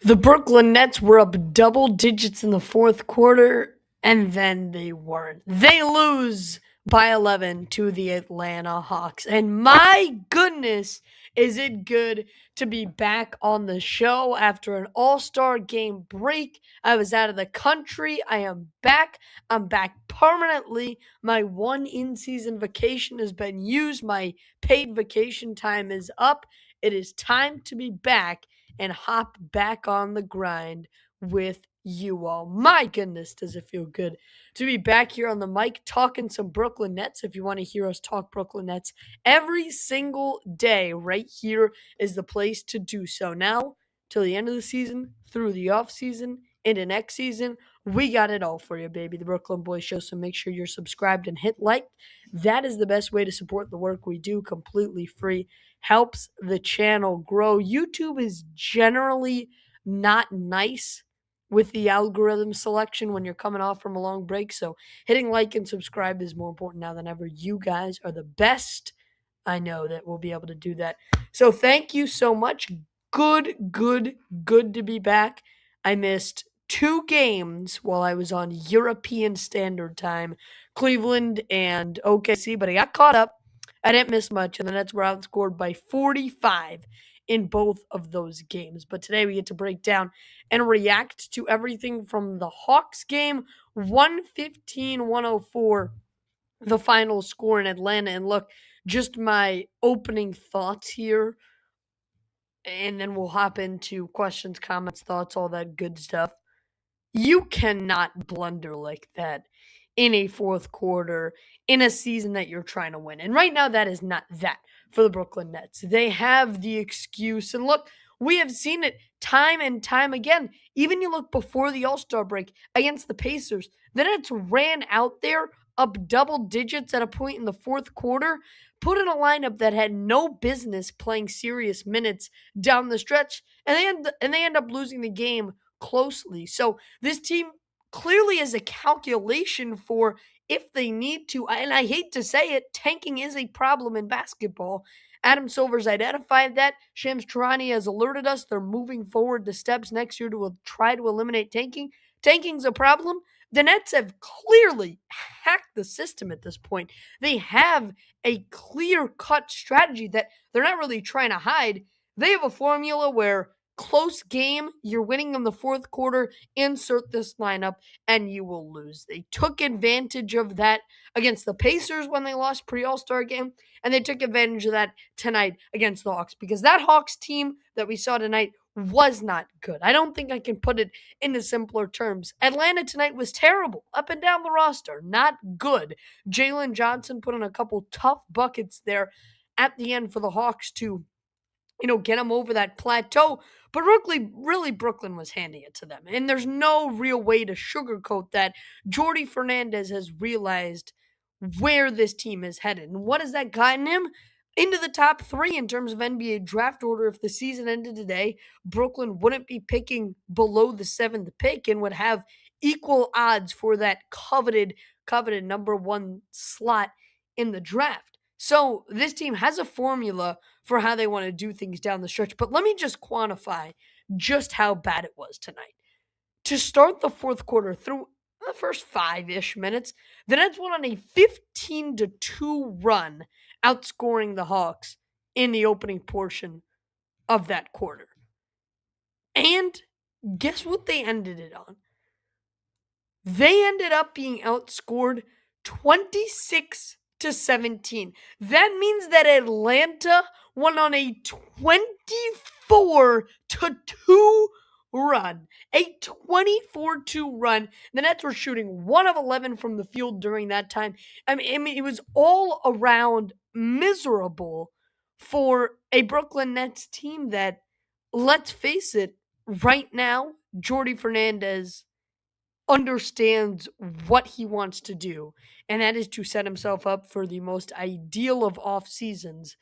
The Brooklyn Nets were up double digits in the fourth quarter, and then they weren't. They lose by 11 to the Atlanta Hawks. And my goodness, is it good to be back on the show after an all-star game break. I was out of the country. I am back. I'm back permanently. My one in-season vacation has been used. My paid vacation time is up. It is time to be back and hop back on the grind with you all. My goodness, does it feel good to be back here on the mic talking some Brooklyn Nets. If you want to hear us talk Brooklyn Nets every single day, right here is the place to do so. Now, till the end of the season, through the off season, into next season, we got it all for you, baby. The Brooklyn Boys Show. So make sure you're subscribed and hit like. That is the best way to support the work we do, completely free. Helps the channel grow. YouTube is generally not nice with the algorithm selection when you're coming off from a long break. So hitting like and subscribe is more important now than ever. You guys are the best. I know that we'll be able to do that. So thank you so much. Good to be back. I missed 2 games while I was on European Standard Time, Cleveland and OKC, but I got caught up. I didn't miss much, and the Nets were outscored by 45 in both of those games. But today we get to break down and react to everything from the Hawks game, 115-104, the final score in Atlanta. And look, just my opening thoughts here, and then we'll hop into questions, comments, thoughts, all that good stuff. You cannot blunder like that in a fourth quarter in a season that you're trying to win. And right now, that is not that for the Brooklyn Nets. They have the excuse. And look, we have seen it time and time again. Even you look before the All-Star break against the Pacers, the Nets ran out there up double digits at a point in the fourth quarter, put in a lineup that had no business playing serious minutes down the stretch, and they end up losing the game closely. So this team clearly is a calculation for if they need to. And I hate to say it, tanking is a problem in basketball. Adam Silver's identified that. Shams Charania has alerted us they're moving forward the steps next year to try to eliminate tanking. Tanking's a problem. The Nets have clearly hacked the system at this point. They have a clear-cut strategy that they're not really trying to hide. They have a formula where close game, you're winning in the fourth quarter, insert this lineup, and you will lose. They took advantage of that against the Pacers when they lost pre-All-Star game, and they took advantage of that tonight against the Hawks, because that Hawks team that we saw tonight was not good. I don't think I can put it into simpler terms. Atlanta tonight was terrible, up and down the roster, not good. Jalen Johnson put in a couple tough buckets there at the end for the Hawks to get them over that plateau. But really, Brooklyn was handing it to them. And there's no real way to sugarcoat that. Jordy Fernandez has realized where this team is headed. And what has that gotten him? Into the top 3 in terms of NBA draft order. If the season ended today, Brooklyn wouldn't be picking below the 7th pick and would have equal odds for that coveted number 1 slot in the draft. So this team has a formula for how they want to do things down the stretch. But let me just quantify just how bad it was tonight. To start the fourth quarter, through the first 5-ish minutes, the Nets went on a 15-2 run, outscoring the Hawks in the opening portion of that quarter. And guess what they ended it on? They ended up being outscored 26-17. That means that Atlanta went on a 24-2 run. A 24-2 run. The Nets were shooting 1 of 11 from the field during that time. I mean, it was all around miserable for a Brooklyn Nets team that, let's face it, right now, Jordy Fernandez understands what he wants to do, and that is to set himself up for the most ideal of off seasons,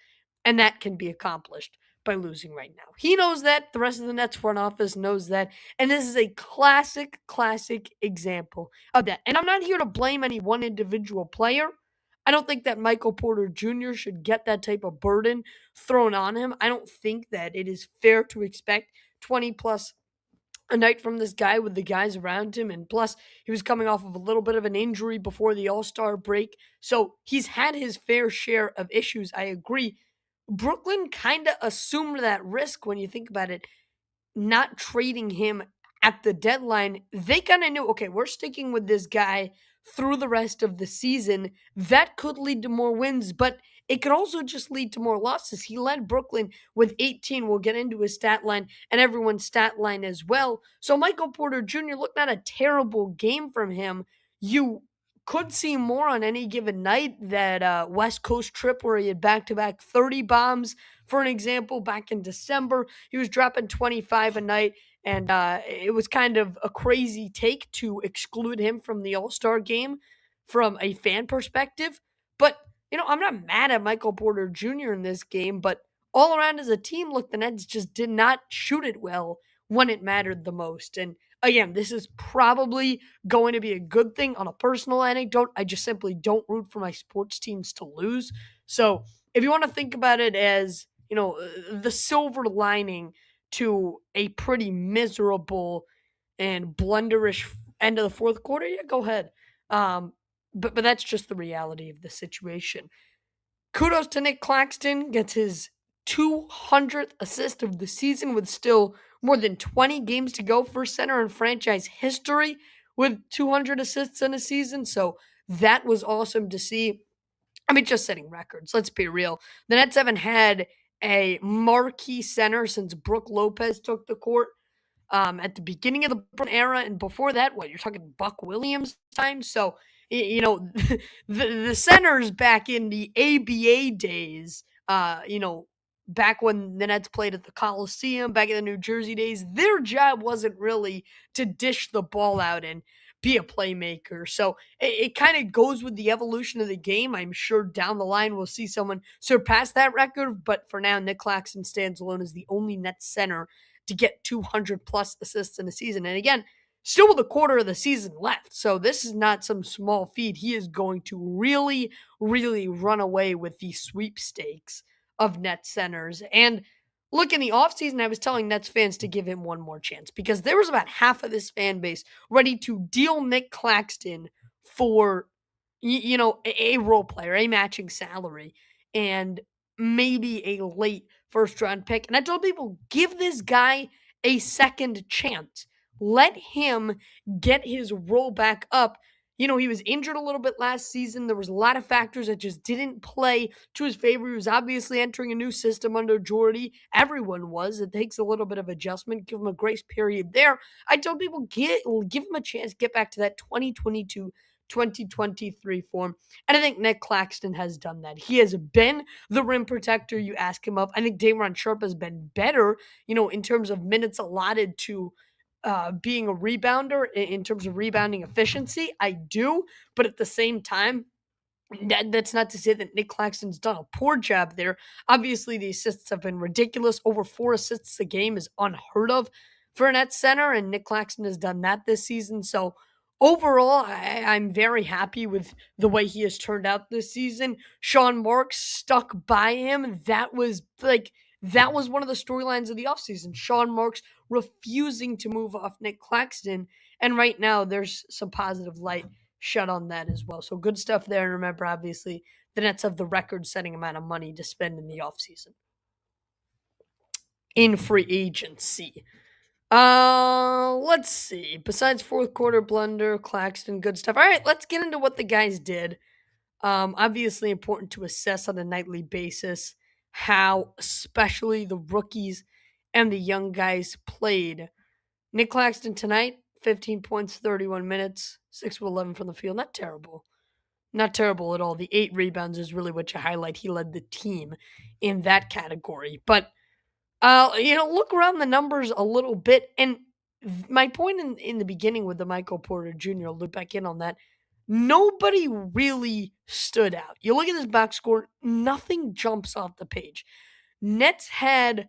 and that can be accomplished by losing right now. He knows that. The rest of the Nets front office knows that, and this is a classic example of that. And I'm not here to blame any one individual player. I don't think that Michael Porter Jr. should get that type of burden thrown on him. I don't think that it is fair to expect 20 plus a night from this guy with the guys around him. And plus, he was coming off of a little bit of an injury before the All Star break. So he's had his fair share of issues. I agree. Brooklyn kind of assumed that risk when you think about it, not trading him at the deadline. They kind of knew, okay, we're sticking with this guy through the rest of the season. That could lead to more wins, but it could also just lead to more losses. He led Brooklyn with 18. We'll get into his stat line and everyone's stat line as well. So Michael Porter Jr. looked at a terrible game from him. You could see more on any given night. That West Coast trip where he had back-to-back 30 bombs, for an example, back in December. He was dropping 25 a night, and it was kind of a crazy take to exclude him from the All-Star game from a fan perspective. But, I'm not mad at Michael Porter Jr. in this game, but all around as a team, look, the Nets just did not shoot it well when it mattered the most. And again, this is probably going to be a good thing. On a personal anecdote, I just simply don't root for my sports teams to lose. So if you want to think about it as, the silver lining to a pretty miserable and blunderish end of the fourth quarter, yeah, go ahead. But that's just the reality of the situation. Kudos to Nick Claxton, gets his 200th assist of the season with still more than 20 games to go. First center in franchise history with 200 assists in a season. So that was awesome to see. I mean, just setting records. Let's be real. The Nets haven't had a marquee center since Brook Lopez took the court at the beginning of the Brooklyn era, and before that, what you're talking Buck Williams time. So the centers back in the ABA days, back when the Nets played at the Coliseum, back in the New Jersey days, their job wasn't really to dish the ball out and be a playmaker. So it kind of goes with the evolution of the game. I'm sure down the line we'll see someone surpass that record, but for now, Nick Claxton stands alone as the only Nets center to get 200 plus assists in a season. And again, still with a quarter of the season left. So this is not some small feat. He is going to really, really run away with the sweepstakes of Nets centers. And look, in the offseason, I was telling Nets fans to give him one more chance because there was about half of this fan base ready to deal Nick Claxton for, a role player, a matching salary, and maybe a late first round pick. And I told people, give this guy a second chance. Let him get his role back up. He was injured a little bit last season. There was a lot of factors that just didn't play to his favor. He was obviously entering a new system under Jordy. Everyone was. It takes a little bit of adjustment. Give him a grace period there. I told people, give him a chance, get back to that 2022 2023 form. And I think Nick Claxton has done that. He has been the rim protector you ask him of. I think Day'Ron Sharpe has been better, in terms of minutes allotted to being a rebounder, in terms of rebounding efficiency. I do. But at the same time, that's not to say that Nick Claxton's done a poor job there. Obviously, the assists have been ridiculous. Over 4 assists a game is unheard of for a net center, and Nick Claxton has done that this season. So overall, I'm very happy with the way he has turned out this season. Sean Marks stuck by him. That was one of the storylines of the offseason. Sean Marks refusing to move off Nick Claxton. And right now, there's some positive light shed on that as well. So good stuff there. And remember, obviously, the Nets have the record-setting amount of money to spend in the offseason in free agency. Let's see. Besides fourth quarter blunder, Claxton, good stuff. All right, let's get into what the guys did. Obviously important to assess on a nightly basis how especially the rookies and the young guys played. Nick Claxton tonight, 15 points, 31 minutes, 6 of 11 from the field. Not terrible. Not terrible at all. The 8 rebounds is really what you highlight. He led the team in that category. But look around the numbers a little bit. And my point in the beginning with the Michael Porter Jr., I'll look back in on that. Nobody really stood out. You look at this box score, nothing jumps off the page. Nets had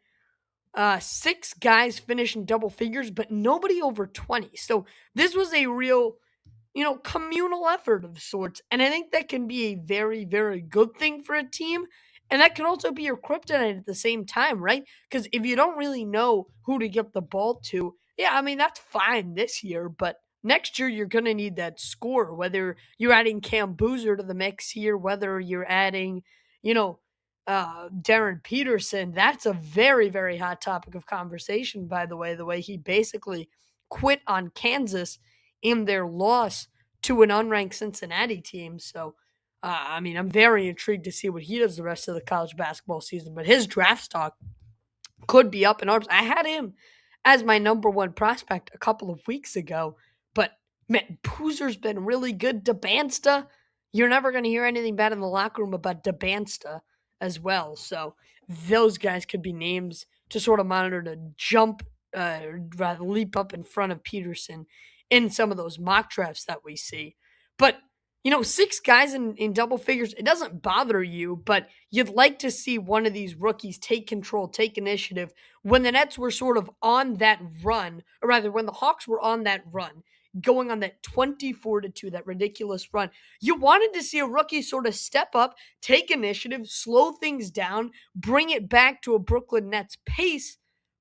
6 guys finish in double figures, but nobody over 20. So this was a real, communal effort of sorts. And I think that can be a very, very good thing for a team. And that can also be your kryptonite at the same time, right? Because if you don't really know who to get the ball to, yeah, I mean, that's fine this year, but next year you're going to need that score, whether you're adding Cam Boozer to the mix here, whether you're adding, you know, Darren Peterson. That's a very, very hot topic of conversation, by the way he basically quit on Kansas in their loss to an unranked Cincinnati team. So, I mean, I'm very intrigued to see what he does the rest of the college basketball season. But his draft stock could be up in arms. I had him as my number one prospect a couple of weeks ago, but man, Boozer's been really good. DeBansta, you're never going to hear anything bad in the locker room about DeBansta as well. So those guys could be names to sort of monitor to jump, rather leap up in front of Peterson in some of those mock drafts that we see. But six guys in double figures, it doesn't bother you, but you'd like to see one of these rookies take control, take initiative when the Nets were sort of on that run, or rather when the Hawks were on that run, going on that 24-2, that ridiculous run. You wanted to see a rookie sort of step up, take initiative, slow things down, bring it back to a Brooklyn Nets pace,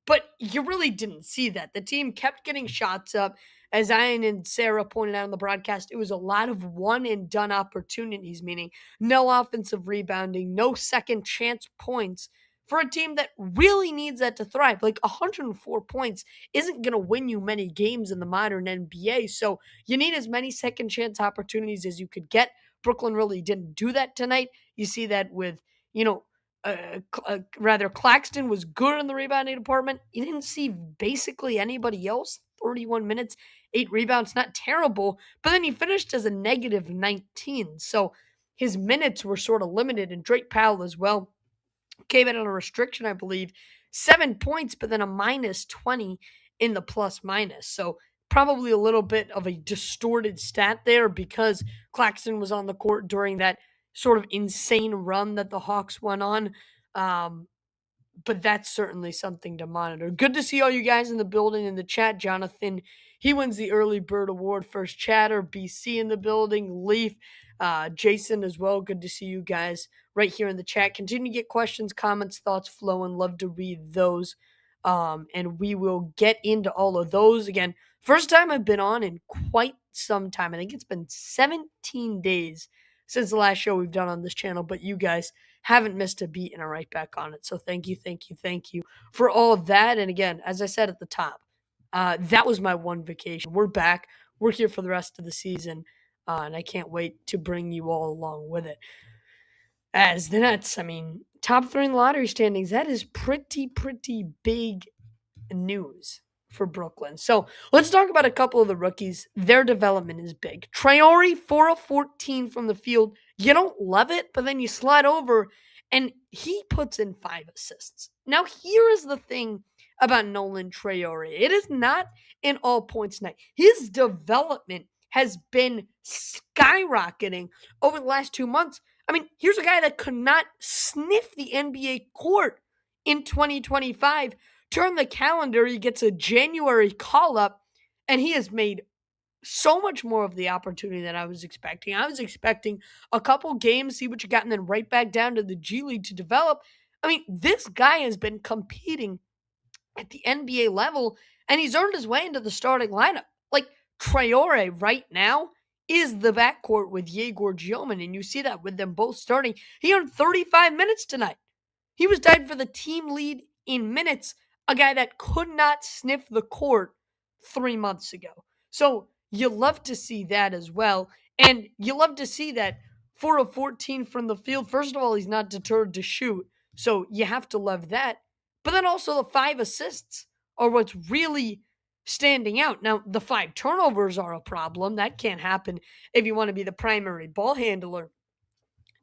but you really didn't see that. The team kept getting shots up. As Ian and Sarah pointed out on the broadcast, it was a lot of one and done opportunities, meaning no offensive rebounding, no second chance points for a team that really needs that to thrive. Like 104 points isn't going to win you many games in the modern NBA. So you need as many second chance opportunities as you could get. Brooklyn really didn't do that tonight. You see that with, rather Claxton was good in the rebounding department. You didn't see basically anybody else. 31 minutes, 8 rebounds, not terrible, but then he finished as a negative 19. So his minutes were sort of limited, and Drake Powell as well came in on a restriction, I believe, 7 points, but then a minus 20 in the plus minus. So probably a little bit of a distorted stat there because Claxton was on the court during that sort of insane run that the Hawks went on. But that's certainly something to monitor. Good to see all you guys in the building in the chat. Jonathan, he wins the early bird award. First chatter. BC in the building. Leaf, Jason as well. Good to see you guys right here in the chat. Continue to get questions, comments, thoughts flowing. Love to read those. And we will get into all of those again. First time I've been on in quite some time. I think it's been 17 days since the last show we've done on this channel, but you guys haven't missed a beat and are right back on it. So thank you for all of that. And again, as I said at the top, that was my one vacation. We're back. We're here for the rest of the season, and I can't wait to bring you all along with it. As the Nets, I mean, top 3 in the lottery standings, that is pretty big news for Brooklyn. So let's talk about a couple of the rookies. Their development is big. Traore, 4 of 14 from the field. You don't love it, but then you slide over and he puts in 5 assists. Now, here is the thing about Nolan Traore. It is not an all points night. His development has been skyrocketing over the last 2 months. I mean, here's a guy that could not sniff the NBA court in 2025. Turn the calendar, he gets a January call up, and he has made so much more of the opportunity than I was expecting. I was expecting a couple games, see what you got, and then right back down to the G League to develop. I mean, this guy has been competing at the NBA level, and he's earned his way into the starting lineup. Like, Traore right now is the backcourt with Yegor Gioman, and you see that with them both starting. He earned 35 minutes tonight. He was tied for the team lead in minutes, a guy that could not sniff the court 3 months ago. So you love to see that as well. And you love to see that 4 of 14 from the field. First of all, he's not deterred to shoot. So you have to love that. But then also the 5 assists are what's really standing out. Now, the 5 turnovers are a problem. That can't happen if you want to be the primary ball handler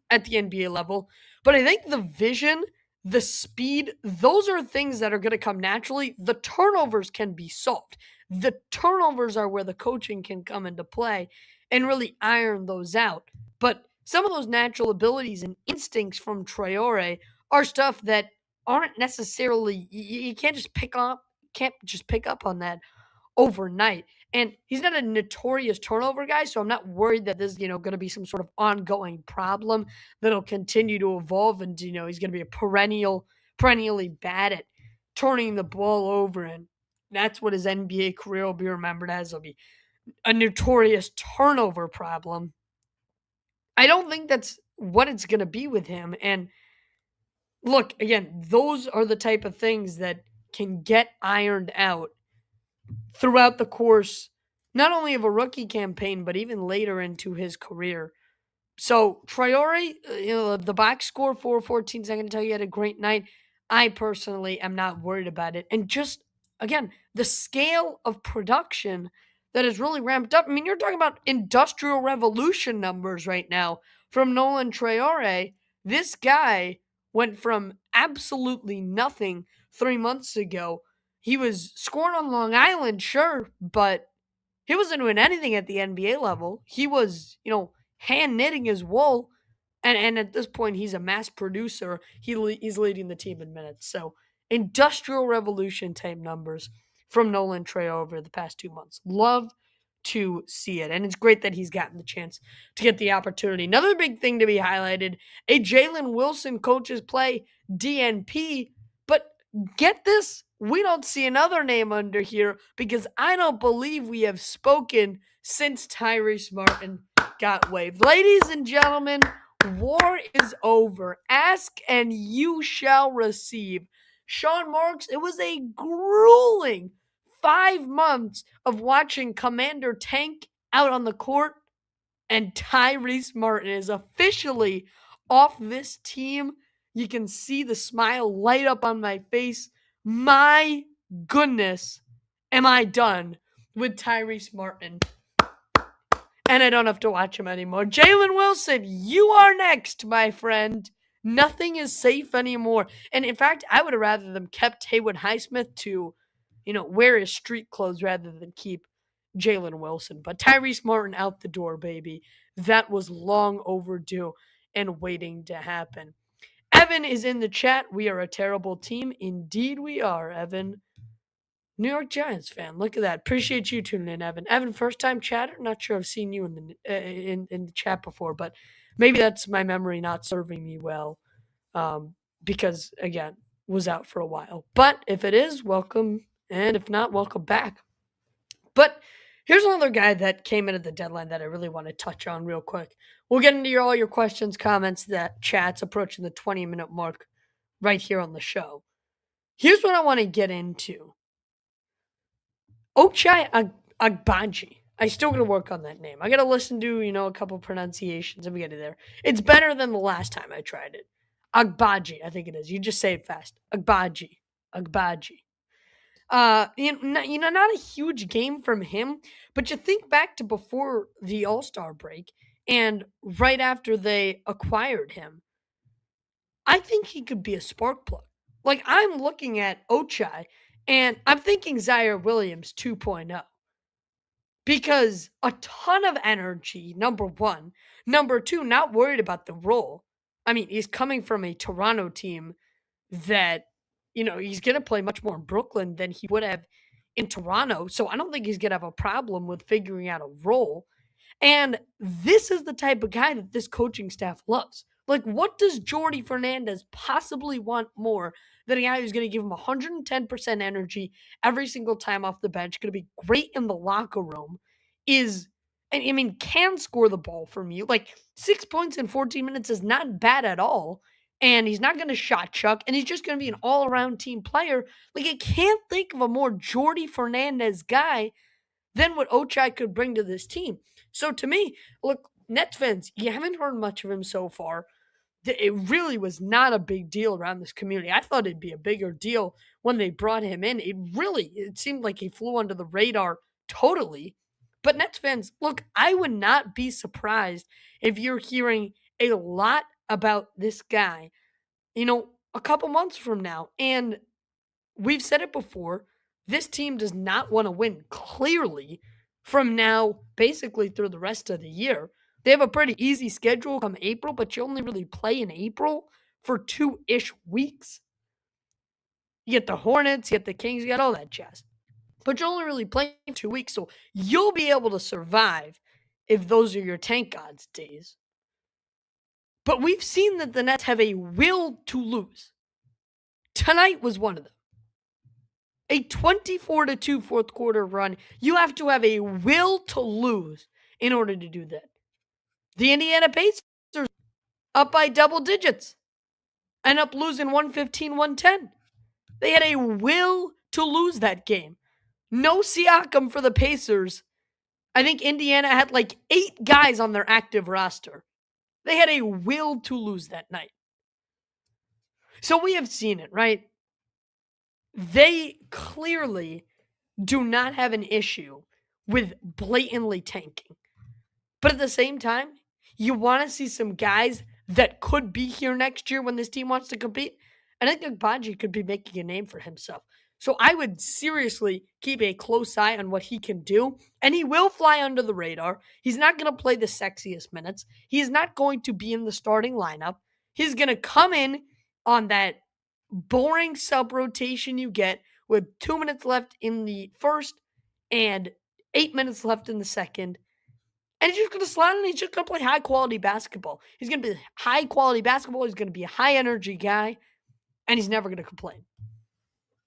at the NBA level. But I think the vision, the speed, those are things that are going to come naturally. The turnovers can be solved. The turnovers are where the coaching can come into play and really iron those out. But some of those natural abilities and instincts from Traore are stuff that aren't necessarily, you can't just pick up on that overnight. And he's not a notorious turnover guy, so I'm not worried that this is, going to be some sort of ongoing problem that'll continue to evolve and, he's going to be a perennially bad at turning the ball over. And that's what his NBA career will be remembered as. It'll be a notorious turnover problem. I don't think that's what it's going to be with him. And look, again, those are the type of things that can get ironed out throughout the course, not only of a rookie campaign, but even later into his career. So Traore, the box score for 14 seconds tell you he had a great night. I personally am not worried about it. And just, again, the scale of production that has really ramped up. I mean, you're talking about industrial revolution numbers right now from Nolan Traore. This guy went from absolutely nothing 3 months ago. He was scoring on Long Island, sure, but he wasn't doing anything at the NBA level. He was, hand knitting his wool. And at this point, he's a mass producer. He's leading the team in minutes. So industrial revolution type numbers from Nolan Trey over the past 2 months. Love to see it. And it's great that he's gotten the chance to get the opportunity. Another big thing to be highlighted, a Jalen Wilson coaches play DNP. But get this, we don't see another name under here because I don't believe we have spoken since Tyrese Martin got waived. Ladies and gentlemen, war is over. Ask and you shall receive. Sean Marks, it was a grueling 5 months of watching Commander Tank out on the court, and Tyrese Martin is officially off this team. You can see the smile light up on my face. My goodness, am I done with Tyrese Martin? And I don't have to watch him anymore. Jalen Wilson, you are next, my friend. Nothing is safe anymore. And in fact, I would have rather them kept Haywood Highsmith to, wear his street clothes rather than keep Jalen Wilson. But Tyrese Martin out the door, baby. That was long overdue and waiting to happen. Evan is in the chat. We are a terrible team. Indeed we are, Evan. New York Giants fan. Look at that. Appreciate you tuning in, Evan. Evan, first time chatter. Not sure I've seen you in the chat before, but maybe that's my memory not serving me well, because again was out for a while. But if it is, welcome, and if not, welcome back. But here's another guy that came in at the deadline that I really want to touch on real quick. We'll get into all your questions, comments, that chat's approaching the 20-minute mark right here on the show. Here's what I want to get into. Ochai Agbaji. I still got to work on that name. I got to listen to, a couple pronunciations and we get it there. It's better than the last time I tried it. Agbaji, I think it is. You just say it fast. Agbaji. Not a huge game from him, but you think back to before the All-Star break and right after they acquired him, I think he could be a spark plug. Like, I'm looking at Ochai, and I'm thinking Zaire Williams 2.0. Because a ton of energy, number one. Number two, not worried about the role. I mean, he's coming from a Toronto team that, he's going to play much more in Brooklyn than he would have in Toronto. So I don't think he's going to have a problem with figuring out a role. And this is the type of guy that this coaching staff loves. Like, what does Jordi Fernandez possibly want more than a guy who's going to give him 110% energy every single time off the bench, going to be great in the locker room, can score the ball from you. Like, 6 points in 14 minutes is not bad at all. And he's not going to shot chuck, and he's just going to be an all-around team player. Like, I can't think of a more Jordi Fernandez guy than what Ochai could bring to this team. So to me, look, Nets fans, you haven't heard much of him so far. It really was not a big deal around this community. I thought it'd be a bigger deal when they brought him in. It seemed like he flew under the radar totally. But Nets fans, look, I would not be surprised if you're hearing a lot about this guy, a couple months from now. And we've said it before, this team does not want to win clearly from now basically through the rest of the year. They have a pretty easy schedule come April, but you only really play in April for 2-ish weeks. You get the Hornets, you get the Kings, you get all that jazz. but you're only really playing 2 weeks, so you'll be able to survive if those are your tank gods days. But we've seen that the Nets have a will to lose. Tonight was one of them. A 24-2 fourth quarter run. You have to have a will to lose in order to do that. The Indiana Pacers up by double digits, end up losing 115-110. They had a will to lose that game. No Siakam for the Pacers. I think Indiana had like 8 guys on their active roster. They had a will to lose that night. So we have seen it, right? They clearly do not have an issue with blatantly tanking. But at the same time, you want to see some guys that could be here next year when this team wants to compete. And I think Agbaji could be making a name for himself. So I would seriously keep a close eye on what he can do. And he will fly under the radar. He's not going to play the sexiest minutes. He's not going to be in the starting lineup. He's going to come in on that boring sub rotation you get with 2 minutes left in the first and 8 minutes left in the second. And he's just going to slide in and he's just going to play high quality basketball. He's going to be high quality basketball. He's going to be a high energy guy. And he's never going to complain.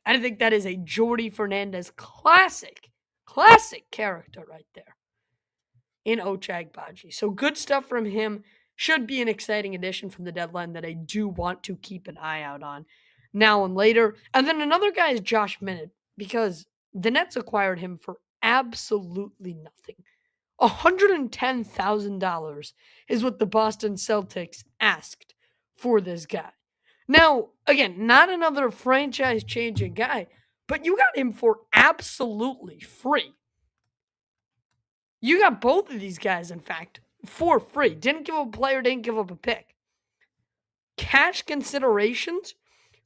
I think that is a Jordy Fernandez classic character right there in Ochai Agbaji. So good stuff from him. Should be an exciting addition from the deadline that I do want to keep an eye out on now and later. And then another guy is Josh Minott, because the Nets acquired him for absolutely nothing. $110,000 is what the Boston Celtics asked for this guy. Now, again, not another franchise-changing guy, but you got him for absolutely free. You got both of these guys, in fact, for free. Didn't give up a player, didn't give up a pick. Cash considerations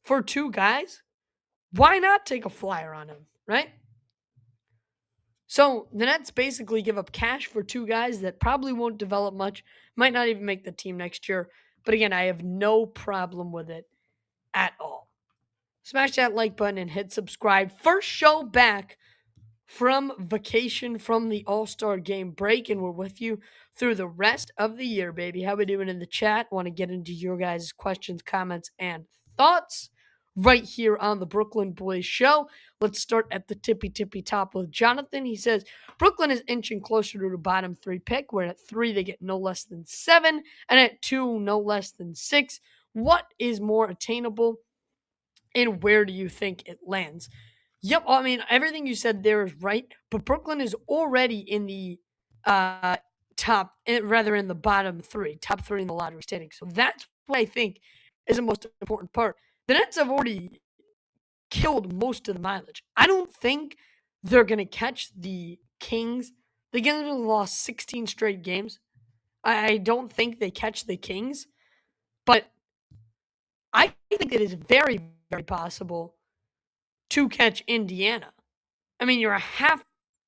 for 2 guys? Why not take a flyer on him, right? So the Nets basically give up cash for 2 guys that probably won't develop much, might not even make the team next year. But again, I have no problem with it at all. Smash that like button and hit subscribe. First show back from vacation from the All-Star game break, and we're with you through the rest of the year, baby. How we doing in the chat? Want to get into your guys' questions, comments, and thoughts right here on the Brooklyn Boys Show. Let's start at the tippy top with Jonathan. He says, Brooklyn is inching closer to the bottom 3 pick, where at 3 they get no less than 7, and at 2 no less than 6. What is more attainable, and where do you think it lands? Yep, I mean, everything you said there is right, but Brooklyn is already in the in the bottom 3, top 3 in the lottery standing. So that's what I think is the most important part. The Nets have already killed most of the mileage. I don't think they're going to catch the Kings. The Kings have lost 16 straight games. I don't think they catch the Kings, but I think it is very, very possible to catch Indiana. I mean, you're a half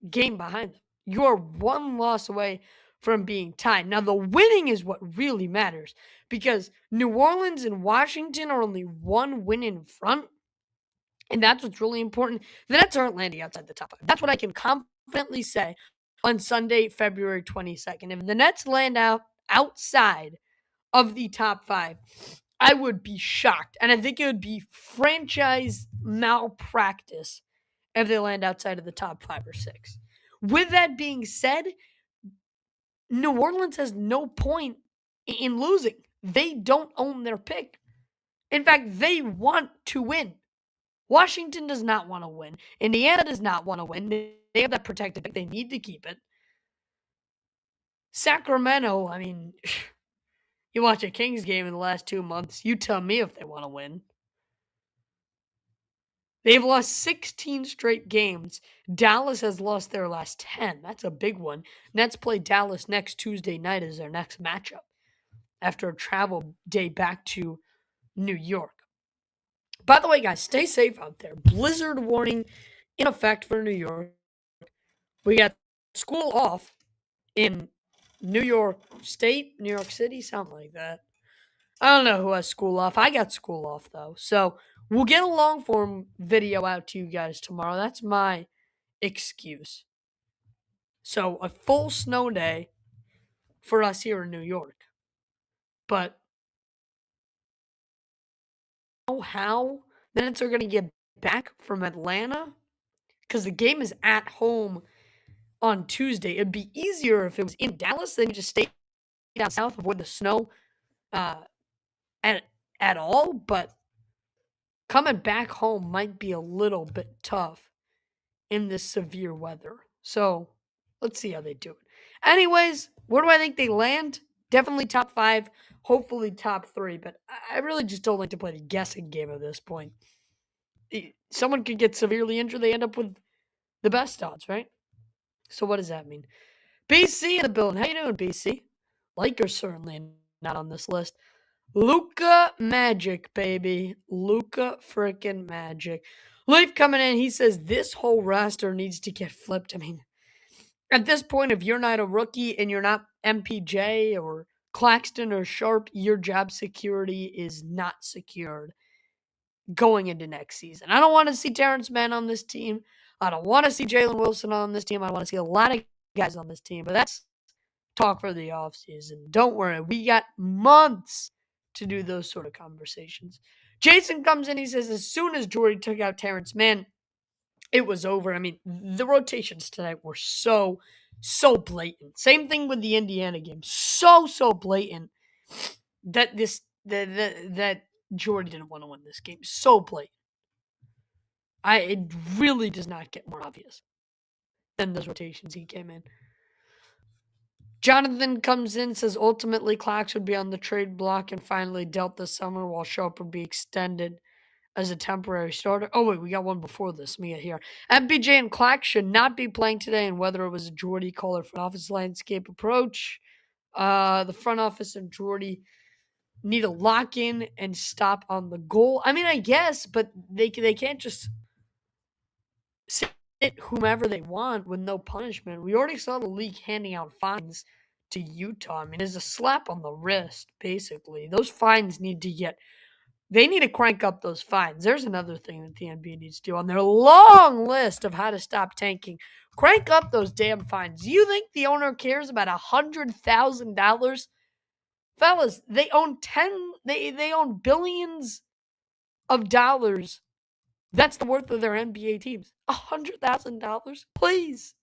game behind them. You're 1 loss away from being tied. Now, the winning is what really matters, because New Orleans and Washington are only 1 win in front, and that's what's really important. The Nets aren't landing outside the top 5. That's what I can confidently say on Sunday, February 22nd. If the Nets land outside of the top 5, I would be shocked. And I think it would be franchise malpractice if they land outside of the top 5 or 6. With that being said, New Orleans has no point in losing. They don't own their pick. In fact, they want to win. Washington does not want to win. Indiana does not want to win. They have that protected pick. They need to keep it. Sacramento, I mean, you watch a Kings game in the last 2 months, you tell me if they want to win. They've lost 16 straight games. Dallas has lost their last 10. That's a big one. Nets play Dallas next Tuesday night as their next matchup after a travel day back to New York. By the way, guys, stay safe out there. Blizzard warning in effect for New York. We got school off in New York State, New York City, something like that. I don't know who has school off. I got school off, though. So we'll get a long-form video out to you guys tomorrow. That's my excuse. So a full snow day for us here in New York. But how minutes are going to get back from Atlanta? Because the game is at home on Tuesday. It'd be easier if it was in Dallas, then you just stay down south, avoid the snow uh, at at all. But coming back home might be a little bit tough in this severe weather. So let's see how they do it. Anyways, where do I think they land? Definitely top 5, hopefully top 3. But I really just don't like to play the guessing game at this point. Someone could get severely injured, they end up with the best odds, right? So what does that mean? BC in the building. How you doing, BC? Lakers certainly not on this list. Luca Magic, baby. Luca freaking Magic. Leaf coming in, he says this whole roster needs to get flipped. I mean, at this point, if you're not a rookie and you're not MPJ or Claxton or Sharp, your job security is not secured going into next season. I don't want to see Terrence Mann on this team. I don't want to see Jalen Wilson on this team. I want to see a lot of guys on this team, but that's talk for the offseason. Don't worry. We got months to do those sort of conversations. Jason comes in. He says, as soon as Jordy took out Terrence Mann, it was over. I mean, the rotations tonight were so blatant. Same thing with the Indiana game. So blatant that that Jordy didn't want to win this game. So blatant. It really does not get more obvious than those rotations he came in. Jonathan comes in, says ultimately Clax would be on the trade block and finally dealt this summer while Sharp would be extended as a temporary starter. Oh, wait, we got one before this. Let me get here. MPJ and Clax should not be playing today, and whether it was a Jordy call or front office landscape approach, the front office and Jordy need to lock in and stop on the goal. I mean, I guess, but they can't just sit whomever they want with no punishment. We already saw the league handing out fines to Utah. I mean, it's a slap on the wrist, basically. Those fines need to crank up those fines. There's another thing that the NBA needs to do on their long list of how to stop tanking. Crank up those damn fines. You think the owner cares about $100,000? Fellas, they own they own billions of dollars. That's the worth of their NBA teams. $100,000? Please.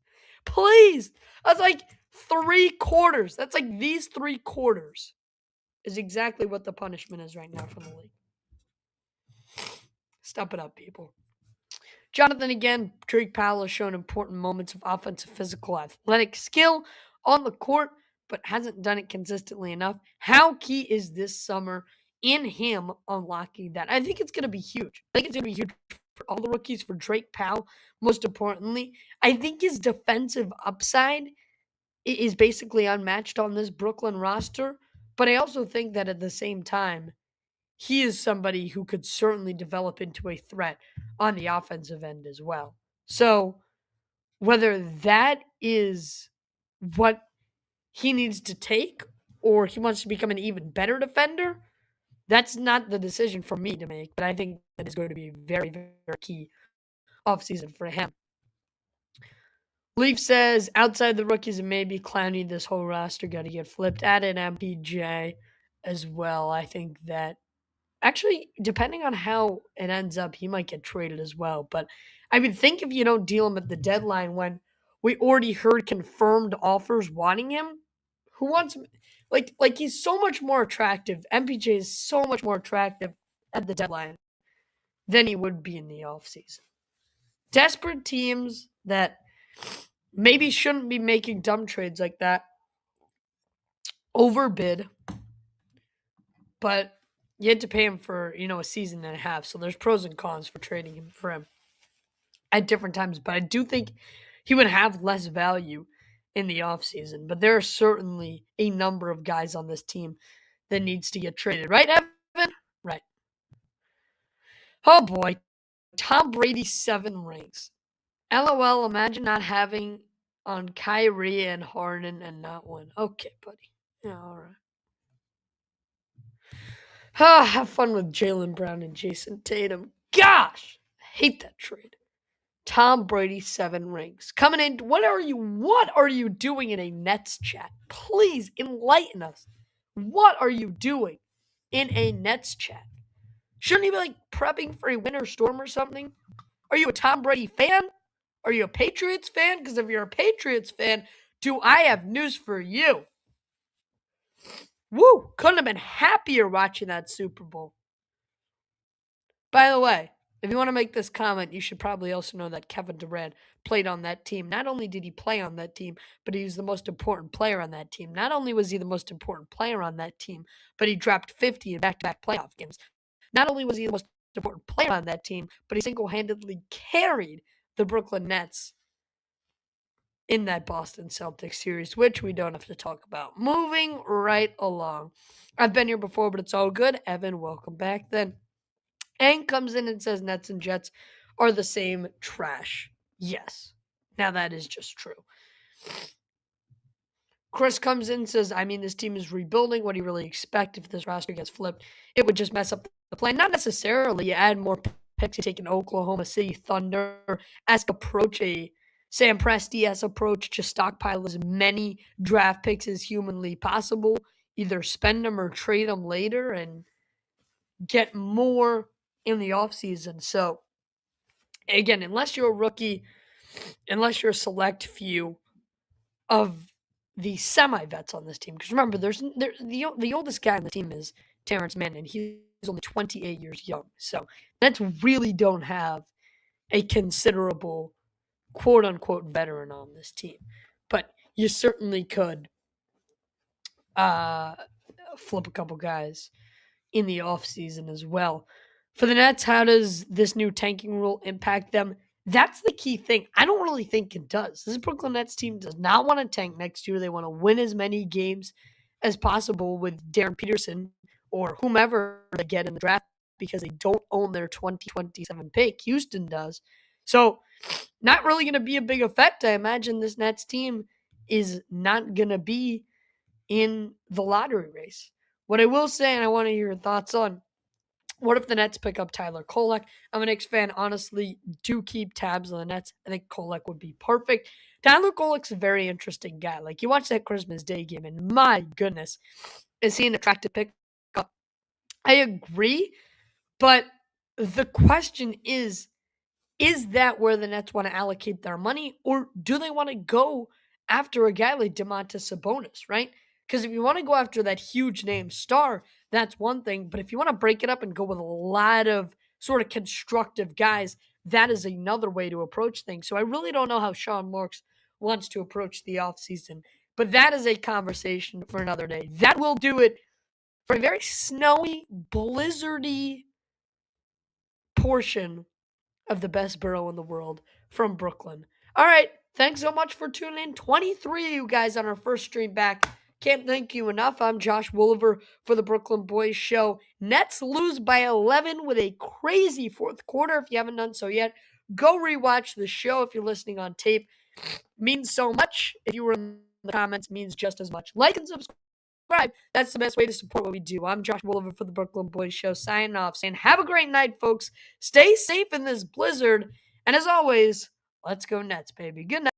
Please. That's like 3/4. That's like these 3/4 is exactly what the punishment is right now from the league. Step it up, people. Jonathan again, Drake Powell has shown important moments of offensive, physical, athletic skill on the court, but hasn't done it consistently enough. How key is this summer in him unlocking that? I think it's going to be huge. I think it's going to be huge for all the rookies, for Drake Powell, most importantly. I think his defensive upside is basically unmatched on this Brooklyn roster, but I also think that at the same time, he is somebody who could certainly develop into a threat on the offensive end as well. So, whether that is what he needs to take or he wants to become an even better defender, that's not the decision for me to make, but I think that is going to be very, very key offseason for him. Leaf says, outside the rookies and maybe Clowney, this whole roster got to get flipped. Add an MPJ as well. I think that actually, depending on how it ends up, he might get traded as well. But I would think if you don't deal him at the deadline when we already heard confirmed offers wanting him, who wants him? Like he's so much more attractive. MPJ is so much more attractive at the deadline than he would be in the offseason. Desperate teams that maybe shouldn't be making dumb trades like that overbid, but you had to pay him for, a season and a half. So there's pros and cons for trading him for him at different times. But I do think he would have less value in the offseason. But there are certainly a number of guys on this team that needs to get traded. Right, Evan? Right. Oh, boy. Tom Brady, 7 rings. LOL, imagine not having on Kyrie and Harden and not win. Okay, buddy. Yeah, all right. Have fun with Jaylen Brown and Jason Tatum. Gosh, I hate that trade. Tom Brady 7 rings. Coming in, what are you doing in a Nets chat? Please enlighten us. What are you doing in a Nets chat? Shouldn't you be like prepping for a winter storm or something? Are you a Tom Brady fan? Are you a Patriots fan? Because if you're a Patriots fan, do I have news for you? Woo! Couldn't have been happier watching that Super Bowl. By the way, if you want to make this comment, you should probably also know that Kevin Durant played on that team. Not only did he play on that team, but he was the most important player on that team. Not only was he the most important player on that team, but he dropped 50 in back-to-back playoff games. Not only was he the most important player on that team, but he single-handedly carried the Brooklyn Nets in that Boston Celtics series, which we don't have to talk about. Moving right along. I've been here before, but it's all good. Evan, welcome back then. And comes in and says Nets and Jets are the same trash. Yes. Now that is just true. Chris comes in and says, I mean, this team is rebuilding. What do you really expect if this roster gets flipped? It would just mess up the plan. Not necessarily. You add more picks. You take an Oklahoma City Thunder-esque approach, a Sam Presti-esque approach, just stockpile as many draft picks as humanly possible. Either spend them or trade them later and get more in the offseason. So, again, unless you're a rookie, unless you're a select few of the semi-vets on this team, because remember, the oldest guy on the team is Terrence Mann, and he's only 28 years young. So, Nets really don't have a considerable quote-unquote veteran on this team. But you certainly could flip a couple guys in the offseason as well. For the Nets, how does this new tanking rule impact them? That's the key thing. I don't really think it does. This Brooklyn Nets team does not want to tank next year. They want to win as many games as possible with Darren Peterson or whomever they get in the draft because they don't own their 2027 pick. Houston does. So, not really going to be a big effect. I imagine this Nets team is not going to be in the lottery race. What I will say, and I want to hear your thoughts on, what if the Nets pick up Tyler Kolek? I'm a Knicks fan. Honestly, do keep tabs on the Nets. I think Kolek would be perfect. Tyler Kolek's a very interesting guy. Like, you watch that Christmas Day game, and my goodness, is he an attractive pickup? I agree, but the question is that where the Nets want to allocate their money, or do they want to go after a guy like Domantas Sabonis, right? Because if you want to go after that huge name star, that's one thing. But if you want to break it up and go with a lot of sort of constructive guys, that is another way to approach things. So I really don't know how Sean Marks wants to approach the offseason. But that is a conversation for another day. That will do it for a very snowy, blizzardy portion of the best borough in the world from Brooklyn. All right. Thanks so much for tuning in. 23 of you guys on our first stream back. Can't thank you enough. I'm Josh Woolever for the Brooklyn Boys Show. Nets lose by 11 with a crazy fourth quarter. If you haven't done so yet, go rewatch the show. If you're listening on tape, means so much. If you were in the comments, means just as much. Like and subscribe. That's the best way to support what we do. I'm Josh Woolever for the Brooklyn Boys Show, signing off, saying have a great night, folks. Stay safe in this blizzard. And as always, let's go Nets, baby. Good night.